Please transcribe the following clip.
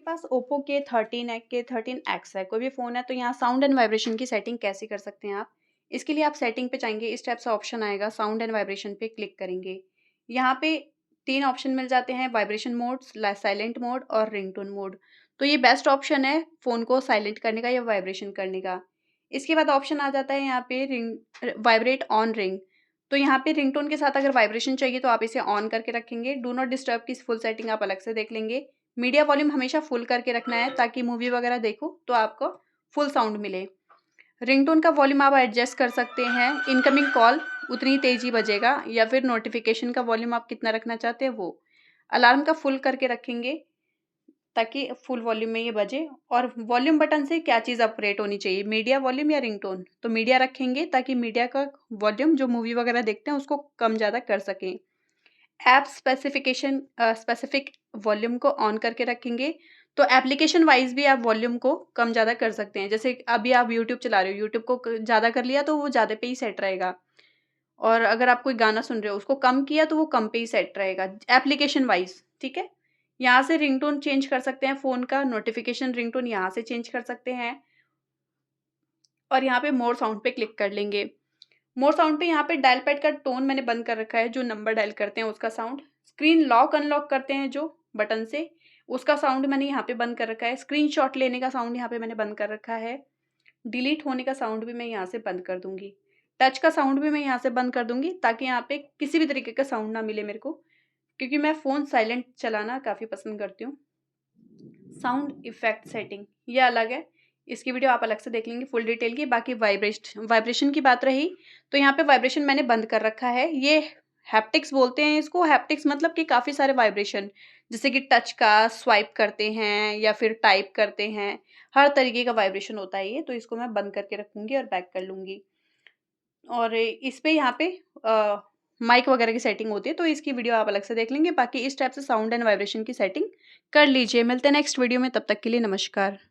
पास Oppo के 13 है, के 13X है, कोई भी फ़ोन है, तो यहाँ साउंड एंड वाइब्रेशन की सेटिंग कैसे कर सकते हैं आप? इसके लिए आप सेटिंग पे जाएँगे, इस टाइप से ऑप्शन आएगा, साउंड एंड वाइब्रेशन पे क्लिक करेंगे। यहाँ पे 3 ऑप्शन मिल जाते हैं, वाइब्रेशन मोड, साइलेंट मोड और रिंगटोन मोड। तो ये बेस्ट ऑप्शन है फ़ोन को साइलेंट करने का या वाइब्रेशन करने का। इसके बाद ऑप्शन आ जाता है यहाँ पे वाइब्रेट ऑन रिंग। तो यहाँ पे रिंगटोन के साथ अगर वाइब्रेशन चाहिए तो आप इसे ऑन करके रखेंगे। डू नॉट डिस्टर्ब की फुल सेटिंग आप अलग से देख लेंगे। मीडिया वॉल्यूम हमेशा फुल करके रखना है ताकि मूवी वगैरह देखो तो आपको फुल साउंड मिले। रिंगटोन का वॉल्यूम आप एडजस्ट कर सकते हैं। इनकमिंग कॉल उतनी तेज़ी बजेगा या फिर नोटिफिकेशन का वॉल्यूम आप कितना रखना चाहते हैं वो। अलार्म का फुल करके रखेंगे ताकि फुल वॉल्यूम में ये बजे। और वॉल्यूम बटन से क्या चीज़ ऑपरेट होनी चाहिए, मीडिया वॉल्यूम या रिंगटोन? तो मीडिया रखेंगे ताकि मीडिया का वॉल्यूम जो मूवी वगैरह देखते हैं उसको कम ज़्यादा कर सकें। ऐप स्पेसिफिक वॉल्यूम को ऑन करके रखेंगे। तो एप्लीकेशन वाइज़ भी आप वॉल्यूम को कम ज़्यादा कर सकते हैं। जैसे अभी आप यूट्यूब चला रहे हो, यूट्यूब को ज़्यादा कर लिया तो वो ज़्यादा पे ही सेट रहेगा। और अगर आप कोई गाना सुन रहे हो, उसको कम किया तो वो कम पे ही सेट रहेगा, एप्लीकेशन वाइज़, ठीक है? यहाँ से रिंगटोन चेंज कर सकते हैं फ़ोन का, नोटिफ़िकेशन रिंगटोन यहाँ से चेंज कर सकते हैं और यहाँ पे मोर साउंड पे क्लिक कर लेंगे। मोर साउंड पे यहाँ पे डायल पैड का टोन मैंने बंद कर रखा है, जो नंबर डायल करते हैं उसका साउंड। स्क्रीन लॉक अनलॉक करते हैं जो बटन से, उसका साउंड मैंने यहाँ पे बंद कर रखा है। स्क्रीनशॉट लेने का साउंड यहाँ पे मैंने बंद कर रखा है। डिलीट होने का साउंड भी मैं यहाँ से बंद कर दूँगी। टच का साउंड भी मैं यहाँ से बंद कर दूँगी ताकि यहाँ पे किसी भी तरीके का साउंड ना मिले मेरे को, क्योंकि मैं फ़ोन साइलेंट चलाना काफ़ी पसंद करती हूँ। साउंड इफ़ेक्ट सेटिंग ये अलग है, इसकी वीडियो आप अलग से देख लेंगे फुल डिटेल की। बाकी वाइब्रेशन की बात रही, तो यहाँ पे वाइब्रेशन मैंने बंद कर रखा है। ये हैप्टिक्स बोलते हैं इसको। हैप्टिक्स मतलब कि काफ़ी सारे वाइब्रेशन, जैसे कि टच का, स्वाइप करते हैं या फिर टाइप करते हैं, हर तरीके का वाइब्रेशन होता है ये। तो इसको मैं बंद करके रखूँगी और बैक कर लूँगी। और इस पे यहाँ पे माइक वगैरह की सेटिंग होती है, तो इसकी वीडियो आप अलग से देख लेंगे। बाकी इस टाइप से साउंड एंड वाइब्रेशन की सेटिंग कर लीजिए। मिलते हैं नेक्स्ट वीडियो में, तब तक के लिए नमस्कार।